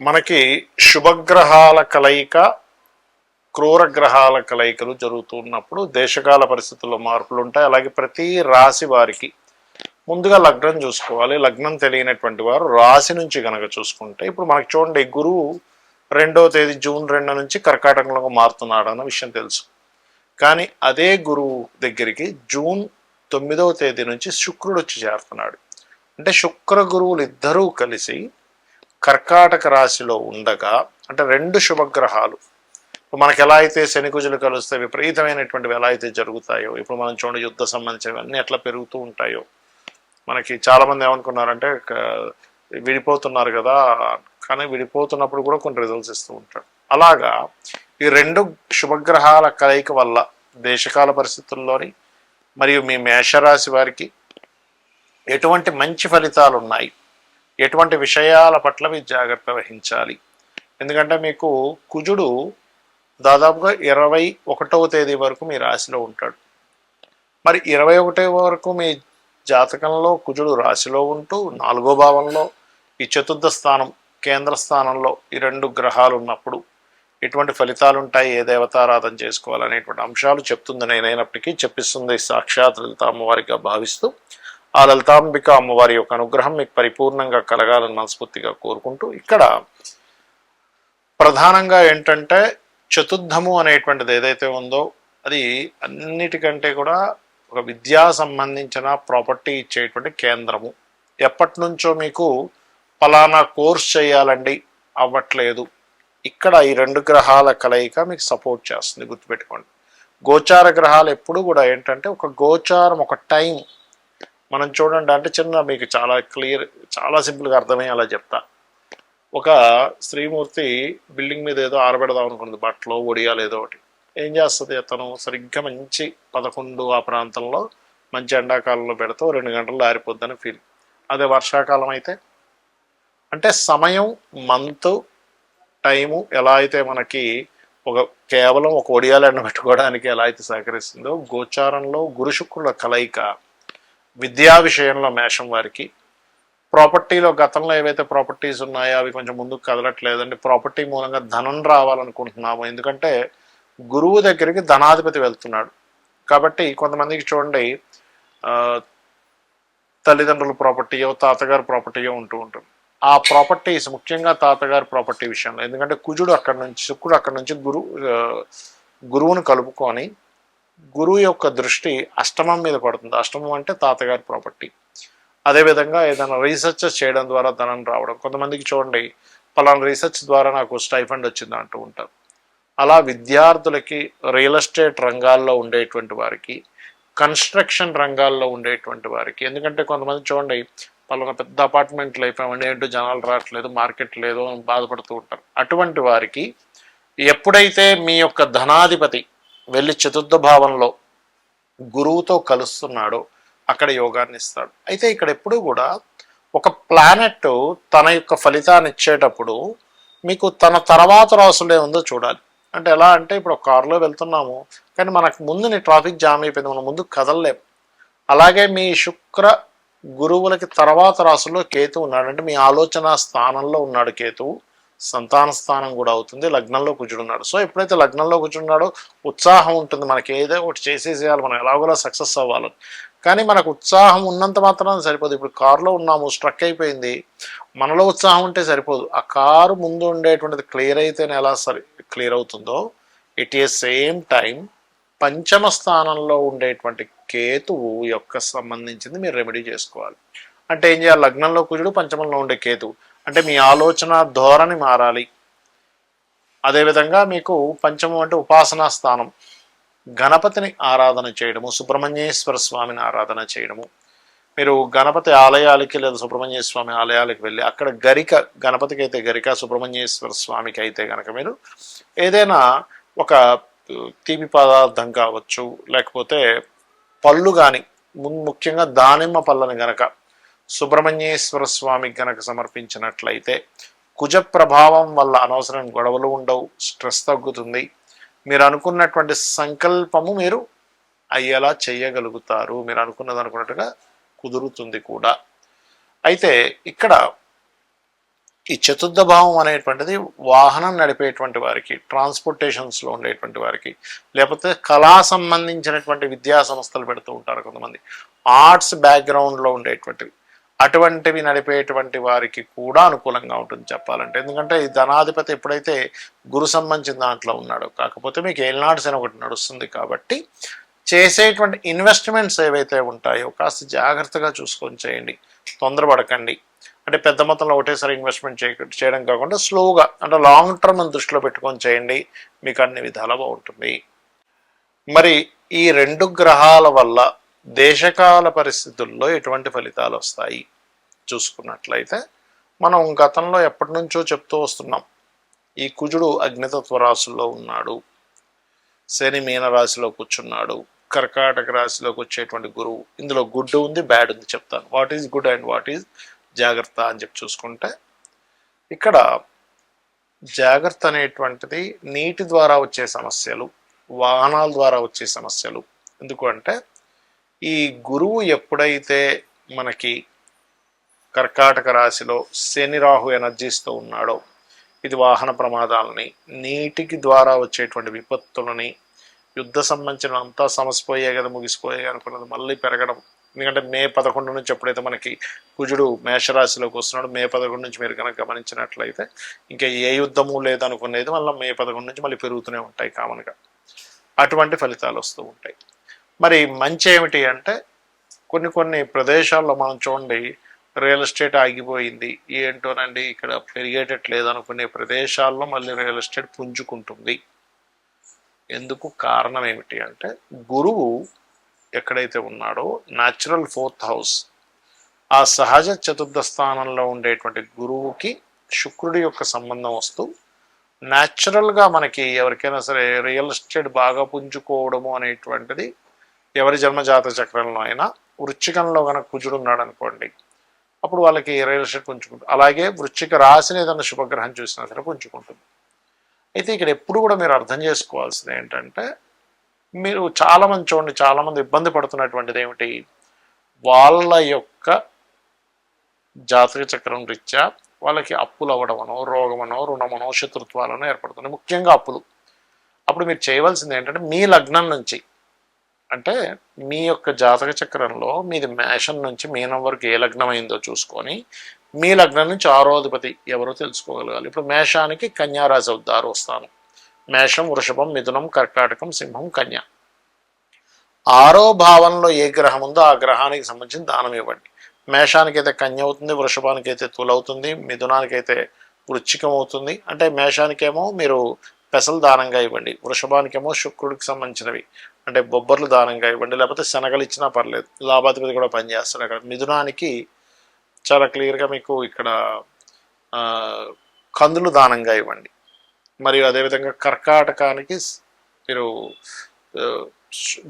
మనకి శుభగ్రహాల కలయిక, క్రూర గ్రహాల కలయికలు జరుగుతున్నప్పుడు దేశకాల పరిస్థితుల్లో మార్పులు ఉంటాయి. అలాగే ప్రతి రాశి వారికి ముందుగా లగ్నం చూసుకోవాలి. లగ్నం తెలియనటువంటి వారు రాశి నుంచి కనుక చూసుకుంటే, ఇప్పుడు మనకి చూడండి, గురువు 2వ తేదీ జూన్ 2 నుంచి కర్కాటకంలోకి మారుతున్నాడు అన్న విషయం తెలుసు. కానీ అదే గురువు దగ్గరికి జూన్ 9వ తేదీ నుంచి శుక్రుడు వచ్చి చేరుతున్నాడు. అంటే శుక్ర గురువులు ఇద్దరూ కలిసి కర్కాటక రాశిలో ఉండగా, అంటే రెండు శుభగ్రహాలు మనకు ఎలా అయితే శనికుజులు కలిస్తే విపరీతమైనటువంటివి ఎలా అయితే జరుగుతాయో, ఇప్పుడు మనం చూడండి యుద్ధ సంబంధించినవన్నీ ఎట్లా పెరుగుతూ ఉంటాయో, మనకి చాలామంది ఏమనుకున్నారంటే విడిపోతున్నారు కదా, కానీ విడిపోతున్నప్పుడు కూడా కొన్ని రిజల్ట్స్ ఇస్తూ ఉంటాడు. అలాగా ఈ రెండు శుభగ్రహాల కలయిక వల్ల దేశకాల పరిస్థితుల్లోని మరియు మీ మేషరాశి వారికి ఎటువంటి మంచి ఫలితాలు ఉన్నాయి, ఎటువంటి విషయాల పట్ల మీరు జాగ్రత్త వహించాలి. ఎందుకంటే మీకు కుజుడు దాదాపుగా 21వ తేదీ వరకు మీ రాశిలో ఉంటాడు. మరి 21వ వరకు మీ జాతకంలో కుజుడు రాశిలో ఉంటూ 4వ భావంలో ఈ చతుర్థ స్థానం కేంద్ర స్థానంలో ఈ రెండు గ్రహాలు ఉన్నప్పుడు ఎటువంటి ఫలితాలు ఉంటాయి, ఏ దేవతారాధన చేసుకోవాలనేటువంటి అంశాలు చెప్తుంది. నేనైనప్పటికీ చెప్పిస్తుంది సాక్షాత్ లలిత అమ్మవారిగా భావిస్తూ, ఆ లలితాంబిక అమ్మవారి యొక్క అనుగ్రహం మీకు పరిపూర్ణంగా కలగాలని మనస్ఫూర్తిగా కోరుకుంటూ, ఇక్కడ ప్రధానంగా ఏంటంటే చతుర్థము అనేటువంటిది ఏదైతే ఉందో అది అన్నిటికంటే కూడా ఒక విద్యా సంబంధించిన ప్రాపర్టీ ఇచ్చేటువంటి కేంద్రము. ఎప్పటి నుంచో మీకు ఫలానా కోర్స్ చేయాలండి, అవ్వట్లేదు, ఇక్కడ ఈ రెండు గ్రహాల కలయిక మీకు సపోర్ట్ చేస్తుంది. గుర్తుపెట్టుకోండి, గోచార గ్రహాలు ఎప్పుడు కూడా ఏంటంటే ఒక గోచారం, ఒక టైం మనం చూడండి. అంటే చిన్న మీకు చాలా క్లియర్, చాలా సింపుల్గా అర్థమయ్యేలా చెప్తా. ఒక స్త్రీమూర్తి బిల్డింగ్ మీద ఏదో ఆరబెడదాం అనుకున్నది, బట్టలో ఒడియాలు ఏదో ఒకటి. ఏం చేస్తుంది, అతను సరిగ్గా మంచి 11 ఆ ప్రాంతంలో మంచి ఎండాకాలంలో పెడితే 2 గంటల్లో ఆరిపోద్దని ఫీల్. అదే వర్షాకాలం అయితే అంటే సమయం, మంత్, టైము ఎలా అయితే మనకి ఒక కేవలం ఒక ఒడియాలు ఎండబెట్టుకోవడానికి ఎలా అయితే సహకరిస్తుందో, గోచారంలో గురు శుక్రుల కలయిక విద్యా విషయంలో మేషం వారికి, ప్రాపర్టీలో గతంలో ఏవైతే ప్రాపర్టీస్ ఉన్నాయో అవి కొంచెం ముందుకు కదలట్లేదండి, ప్రాపర్టీ మూలంగా ధనం రావాలనుకుంటున్నాము. ఎందుకంటే గురువు దగ్గరికి ధనాధిపతి వెళ్తున్నాడు కాబట్టి. కొంతమందికి చూడండి తల్లిదండ్రుల ప్రాపర్టీయో తాతగారి ప్రాపర్టీయో ఉంటూ ఉంటుంది. ఆ ప్రాపర్టీస్ ముఖ్యంగా తాతగారి ప్రాపర్టీ విషయంలో, ఎందుకంటే కుజుడు అక్కడి నుంచి, శుక్రుడు అక్కడి నుంచి గురువును కలుపుకొని గురువు యొక్క దృష్టి అష్టమం మీద పడుతుంది. అష్టమం అంటే తాతగారి ప్రాపర్టీ. అదేవిధంగా ఏదైనా రీసెర్చ్ చేయడం ద్వారా ధనం రావడం. కొంతమందికి చూడండి పలానా రీసెర్చ్ ద్వారా నాకు స్టైఫండ్ వచ్చింది అంటూ ఉంటారు. అలా విద్యార్థులకి, రియల్ ఎస్టేట్ రంగాల్లో ఉండేటువంటి వారికి, కన్స్ట్రక్షన్ రంగాల్లో ఉండేటువంటి వారికి, ఎందుకంటే కొంతమంది చూడండి పలానా పెద్ద అపార్ట్మెంట్లు అయిపోయామండి, ఏంటో జనాలు రావట్లేదు, మార్కెట్ లేదు అని బాధపడుతూ ఉంటారు. అటువంటి వారికి ఎప్పుడైతే మీ యొక్క ధనాధిపతి వెళ్ళి చతుర్థ భావంలో గురువుతో కలుస్తున్నాడో అక్కడ యోగాన్ని ఇస్తాడు. అయితే ఇక్కడ ఎప్పుడు కూడా ఒక ప్లానెట్ తన యొక్క ఫలితాన్ని ఇచ్చేటప్పుడు మీకు తన తర్వాత రాసులే ఉందో చూడాలి. అంటే ఎలా అంటే ఇప్పుడు ఒక కారులో వెళ్తున్నాము, కానీ మనకు ముందుని ట్రాఫిక్ జామ్ అయిపోయింది, మనం ముందుకు కదలలేము. అలాగే మీ శుక్ర గురువులకి తర్వాత రాసుల్లో కేతు ఉన్నాడు, అంటే మీ ఆలోచన స్థానంలో ఉన్నాడు కేతువు. సంతాన స్థానం కూడా అవుతుంది. లగ్నంలో కూర్చున్నాడు. సో ఎప్పుడైతే లగ్నంలో కూర్చున్నాడో ఉత్సాహం ఉంటుంది, మనకి ఏదో ఒకటి చేసేసేయాలి, మనం ఎలాగోలా సక్సెస్ అవ్వాలని. కానీ మనకు ఉత్సాహం ఉన్నంత మాత్రం సరిపోదు. ఇప్పుడు కారులో ఉన్నాము, స్ట్రక్ అయిపోయింది, మనలో ఉత్సాహం ఉంటే సరిపోదు. ఆ కారు ముందు ఉండేటువంటిది క్లియర్ అయితేనే ఎలా క్లియర్ అవుతుందో, ఇట్ ఈస్ సేమ్ టైం పంచమ స్థానంలో ఉండేటువంటి కేతువు యొక్క సంబంధించింది మీరు రెమెడీ చేసుకోవాలి. అంటే ఏం చేయాలి, లగ్నంలో కుజుడు, పంచమంలో ఉండే కేతువు, అంటే మీ ఆలోచన ధోరణి మారాలి. అదేవిధంగా మీకు పంచమం అంటే ఉపాసనా స్థానం, గణపతిని ఆరాధన చేయడము, సుబ్రహ్మణ్యేశ్వర స్వామిని ఆరాధన చేయడము. మీరు గణపతి ఆలయాలకి లేదా సుబ్రహ్మణ్యేశ్వర స్వామి ఆలయాలకు వెళ్ళి అక్కడ గరిక, గణపతికి అయితే గరిక, సుబ్రహ్మణ్యేశ్వర స్వామికి అయితే కనుక మీరు ఏదైనా ఒక తీపి పదార్థం కావచ్చు, లేకపోతే పళ్ళు కానీ, ముఖ్యంగా దానిమ్మ పళ్ళని గనక సుబ్రహ్మణ్యేశ్వర స్వామికి గనక సమర్పించినట్లయితే కుజ ప్రభావం వల్ల అనవసరం గొడవలు ఉండవు, స్ట్రెస్ తగ్గుతుంది, మీరు అనుకున్నటువంటి సంకల్పము మీరు అయ్యేలా చేయగలుగుతారు, మీరు అనుకున్నది అనుకున్నట్టుగా కుదురుతుంది కూడా. అయితే ఇక్కడ ఈ చతుర్థ భావం అనేటువంటిది వాహనం నడిపేటువంటి వారికి, ట్రాన్స్పోర్టేషన్స్లో ఉండేటువంటి వారికి, లేకపోతే కళా సంబంధించినటువంటి విద్యా సంస్థలు పెడుతూ ఉంటారు కొంతమంది, ఆర్ట్స్ బ్యాక్గ్రౌండ్లో ఉండేటువంటివి, అటువంటివి నడిపేటువంటి వారికి కూడా అనుకూలంగా ఉంటుంది చెప్పాలంటే. ఎందుకంటే ఈ ధనాధిపతి ఎప్పుడైతే గురు సంబంధించిన దాంట్లో ఉన్నాడో, కాకపోతే మీకు ఏలినాడ్స్ అని ఒకటి నడుస్తుంది కాబట్టి చేసేటువంటి ఇన్వెస్ట్మెంట్స్ ఏవైతే ఉంటాయో కాస్త జాగ్రత్తగా చూసుకొని చేయండి, తొందరపడకండి. అంటే పెద్ద మొత్తంలో ఒకటేసారి ఇన్వెస్ట్మెంట్ చేయడం కాకుండా స్లోగా, అంటే లాంగ్ టర్మ్ దృష్టిలో పెట్టుకొని చేయండి, మీకు అన్ని విధాలా బాగుంటుంది. మరి ఈ 2 గ్రహాల వల్ల దేశకాల పరిస్థితుల్లో ఎటువంటి ఫలితాలు వస్తాయి చూసుకున్నట్లయితే, మనం గతంలో ఎప్పటి నుంచో చెప్తూ వస్తున్నాం, ఈ కుజుడు అగ్నితత్వ రాశుల్లో ఉన్నాడు, శని మీనరాశిలో కూర్చున్నాడు, కర్కాటక రాశిలోకి వచ్చేటువంటి గురువు, ఇందులో గుడ్ ఉంది బ్యాడ్ ఉంది చెప్తాను, what is good and what is జాగ్రత్త అని చెప్పి చూసుకుంటే, ఇక్కడ జాగ్రత్త అనేటువంటిది నీటి ద్వారా వచ్చే సమస్యలు, వాహనాల ద్వారా వచ్చే సమస్యలు. ఎందుకు అంటే ఈ గురువు ఎప్పుడైతే మనకి కర్కాటక రాశిలో శని రాహు ఎనర్జీస్తో ఉన్నాడో, ఇది వాహన ప్రమాదాలని, నీటికి ద్వారా వచ్చేటువంటి విపత్తులని, యుద్ధ సంబంధించిన అంతా సమస్య పోయే కదా, ముగిసిపోయే అనుకున్నది మళ్ళీ పెరగడం. ఎందుకంటే మే 11 నుంచి ఎప్పుడైతే మనకి కుజుడు మేషరాశిలోకి వస్తున్నాడు, మే 11 నుంచి మీరు కనుక గమనించినట్లయితే ఇంకా ఏ యుద్ధము లేదనుకునేది మళ్ళీ మే 11 నుంచి మళ్ళీ పెరుగుతూనే ఉంటాయి కామన్గా. అటువంటి ఫలితాలు వస్తూ ఉంటాయి. మరి మంచి ఏమిటి అంటే, కొన్ని ప్రదేశాల్లో మనం చూడండి, రియల్ ఎస్టేట్ ఆగిపోయింది, ఏంటోనండి ఇక్కడ పెరిగేటట్లేదు అనుకునే ప్రదేశాల్లో మళ్ళీ రియల్ ఎస్టేట్ పుంజుకుంటుంది. ఎందుకు కారణం ఏమిటి అంటే, గురువు ఎక్కడైతే ఉన్నాడో న్యాచురల్ 4th హౌస్, ఆ సహజ చతుర్థ స్థానంలో ఉండేటువంటి గురువుకి శుక్రుడి యొక్క సంబంధం వస్తూ, న్యాచురల్గా మనకి ఎవరికైనా సరే రియల్ ఎస్టేట్ బాగా పుంజుకోవడము అనేటువంటిది ఎవరి జన్మజాత చక్రంలో అయినా, వృశ్చికంలో కనుక కుజుడు ఉన్నాడు అనుకోండి, అప్పుడు వాళ్ళకి రియల్ ఎస్టేట్ పుంజుకుంటుంది. అలాగే వృశ్చిక రాశిని ఏదైనా శుభగ్రహం చూసినా సరే పుంజుకుంటుంది. అయితే ఇక్కడ ఎప్పుడు కూడా మీరు అర్థం చేసుకోవాల్సింది ఏంటంటే, మీరు చాలామంది చూడండి, చాలామంది ఇబ్బంది పడుతున్నటువంటిది ఏమిటి, వాళ్ళ యొక్క జాతక చక్రం రీత్యా వాళ్ళకి అప్పులు అవ్వడమనో, రోగమనో, రుణమనో, శత్రుత్వాలనో ఏర్పడుతున్నాయి, ముఖ్యంగా అప్పులు. అప్పుడు మీరు చేయవలసింది ఏంటంటే, మీ లగ్నం నుంచి, అంటే మీ యొక్క జాతక చక్రంలో మీది మేషం నుంచి మీనం వరకు ఏ లగ్నం అయిందో చూసుకొని, మీ లగ్నం నుంచి 6వ అధిపతి ఎవరో తెలుసుకోగలగాలి. ఇప్పుడు మేషానికి కన్యారాశి అవుతారు వస్తాను, మేషం, వృషభం, మిథునం, కర్కాటకం, సింహం, కన్య. 6వ భావంలో ఏ గ్రహం ఉందో ఆ గ్రహానికి సంబంధించిన దానం ఇవ్వండి. మేషానికైతే కన్య అవుతుంది, వృషభానికైతే తుల అవుతుంది, మిథునానికైతే వృశ్చికం అవుతుంది. అంటే మేషానికేమో మీరు పెసలు దానంగా ఇవ్వండి, వృషభానికేమో శుక్రుడికి సంబంధించినవి అంటే బొబ్బర్లు దానంగా ఇవ్వండి, లేకపోతే శనగలు ఇచ్చినా పర్లేదు, లాభాధిపతి కూడా పనిచేస్తాడు అక్కడ. మిథునానికి చాలా క్లియర్గా మీకు ఇక్కడ కందులు దానంగా ఇవ్వండి. మరియు అదేవిధంగా కర్కాటకానికి మీరు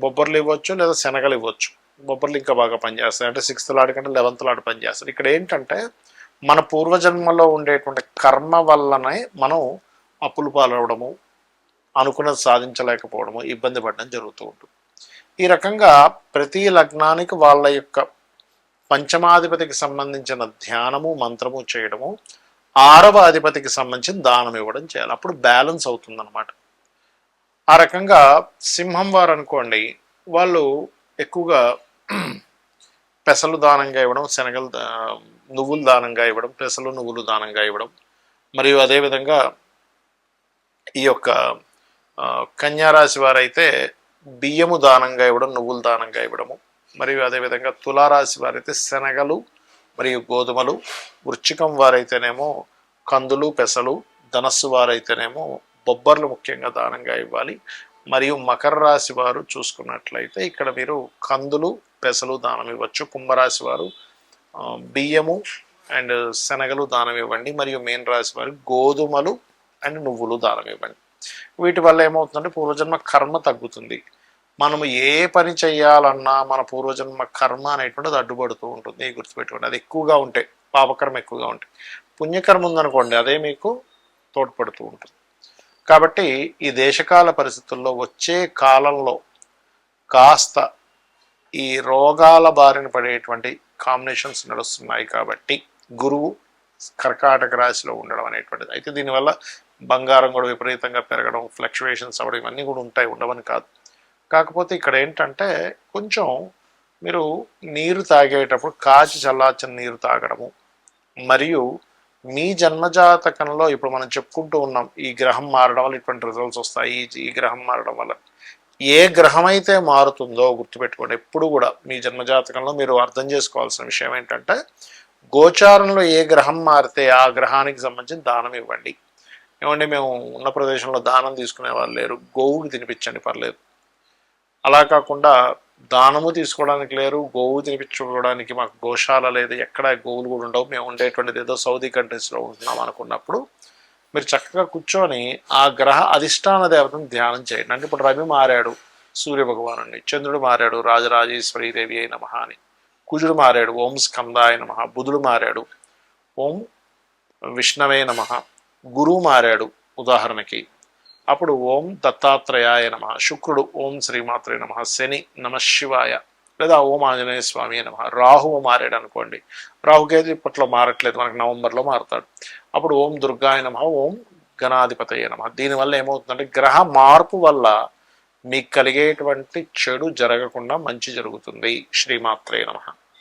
బొబ్బర్లు ఇవ్వచ్చు లేదా శనగలు ఇవ్వచ్చు. బొబ్బర్లు ఇంకా బాగా పనిచేస్తాయి, అంటే 6th లాడ్ కంటే 11th లాడ్ పనిచేస్తాడు. ఇక్కడ ఏంటంటే, మన పూర్వజన్మలో ఉండేటువంటి కర్మ వల్లనే మనం అప్పులు పాలవడము, అనుకున్నది సాధించలేకపోవడము, ఇబ్బంది పడడం జరుగుతూ ఉంటుంది. ఈ రకంగా ప్రతి లగ్నానికి వాళ్ళ యొక్క పంచమాధిపతికి సంబంధించిన ధ్యానము, మంత్రము చేయడము, 6వ అధిపతికి సంబంధించిన దానం ఇవ్వడం చేయాలి. అప్పుడు బ్యాలెన్స్ అవుతుందన్నమాట. ఆ రకంగా సింహం వారు అనుకోండి, వాళ్ళు ఎక్కువగా పెసలు దానంగా ఇవ్వడం, శనగలు నువ్వులు దానంగా ఇవ్వడం, పెసలు నువ్వులు దానంగా ఇవ్వడం, మరియు అదేవిధంగా ఈ యొక్క కన్యారాశి వారైతే బియ్యము దానంగా ఇవ్వడం, నువ్వులు దానంగా ఇవ్వడము, మరియు అదేవిధంగా తులారాశి వారైతే శనగలు మరియు గోధుమలు, వృశ్చికం వారైతేనేమో కందులు, పెసలు, ధనస్సు వారైతేనేమో బొబ్బర్లు ముఖ్యంగా దానంగా ఇవ్వాలి. మరియు మకర రాశి వారు చూసుకున్నట్లయితే ఇక్కడ మీరు కందులు, పెసలు దానం ఇవ్వచ్చు. కుంభరాశి వారు బియ్యము అండ్ శనగలు దానం ఇవ్వండి. మరియు మీన రాశి వారు గోధుమలు అండ్ నువ్వులు దానం ఇవ్వండి. వీటి వల్ల ఏమవుతుందంటే పూర్వజన్మ కర్మ తగ్గుతుంది. మనము ఏ పని చేయాలన్నా మన పూర్వజన్మ కర్మ అనేటువంటిది అడ్డుపడుతూ ఉంటుంది, గుర్తుపెట్టుకోండి. అది ఎక్కువగా ఉంటే, పాపకర్మ ఎక్కువగా ఉంటే, పుణ్యకర్మ ఉందనుకోండి అదే మీకు తోడ్పడుతూ ఉంటుంది. కాబట్టి ఈ దేశకాల పరిస్థితుల్లో వచ్చే కాలంలో కాస్త ఈ రోగాల బారిన పడేటువంటి కాంబినేషన్స్ నడుస్తున్నాయి. కాబట్టి గురువు, కర్కాటక రాశిలో ఉండడం అనేటువంటిది. అయితే దీనివల్ల బంగారం కూడా విపరీతంగా పెరగడం, ఫ్లక్చువేషన్స్ అవ్వడం ఇవన్నీ కూడా ఉంటాయి, ఉండవని కాదు. కాకపోతే ఇక్కడ ఏంటంటే కొంచెం మీరు నీరు తాగేటప్పుడు కాచి చల్లార్చిన నీరు తాగడము, మరియు మీ జన్మజాతకంలో ఇప్పుడు మనం చెప్పుకుంటూ ఉన్నాం ఈ గ్రహం మారడం వల్ల ఇటువంటి రిజల్ట్స్ వస్తాయి, ఈ గ్రహం మారడం వల్ల. ఏ గ్రహం అయితే మారుతుందో గుర్తుపెట్టుకోండి. ఎప్పుడు కూడా మీ జన్మజాతకంలో మీరు అర్థం చేసుకోవాల్సిన విషయం ఏంటంటే గోచారంలో ఏ గ్రహం మారితే ఆ గ్రహానికి సంబంధించిన దానం ఇవ్వండి. ఏమండి మేము ఉన్న ప్రదేశంలో దానం తీసుకునే వాళ్ళు లేరు, గోవుకి తినిపించండి పర్లేదు. అలా కాకుండా దానము తీసుకోవడానికి లేరు, గోవు తినిపించుకోవడానికి మాకు గోశాల లేదు, ఎక్కడ గోవులు కూడా ఉండవు, మేము ఉండేటువంటిది ఏదో సౌదీ కంట్రీస్లో ఉంటున్నాం అనుకున్నప్పుడు మీరు చక్కగా కూర్చొని ఆ గ్రహ అధిష్టాన దేవతను ధ్యానం చేయండి. అంటే ఇప్పుడు రవి మారాడు సూర్యభగవానుని, చంద్రుడు మారాడు రాజరాజేశ్వరీదేవి అయి నమః అని, కుజుడు మారాడు ఓం స్కందాయ నమః, బుధుడు మారాడు ఓం విష్ణవే నమః, గురువు మారాడు ఉదాహరణకి అప్పుడు ఓం దత్తాత్రేయాయ నమః, శుక్రుడు ఓం శ్రీమాత్రే నమః, శని నమ శివాయ లేదా ఓం ఆంజనేయ స్వామి నమః, రాహువు మారాడు అనుకోండి, రాహుకేతు ఇప్పట్లో మారట్లేదు, మనకు నవంబర్లో మారుతాడు, అప్పుడు ఓం దుర్గాయ నమః, ఓం గణాధిపతయ నమః. దీనివల్ల ఏమవుతుందంటే గ్రహ మార్పు వల్ల మీకు కలిగేటువంటి చెడు జరగకుండా మంచి జరుగుతుంది. శ్రీమాత్రే నమః.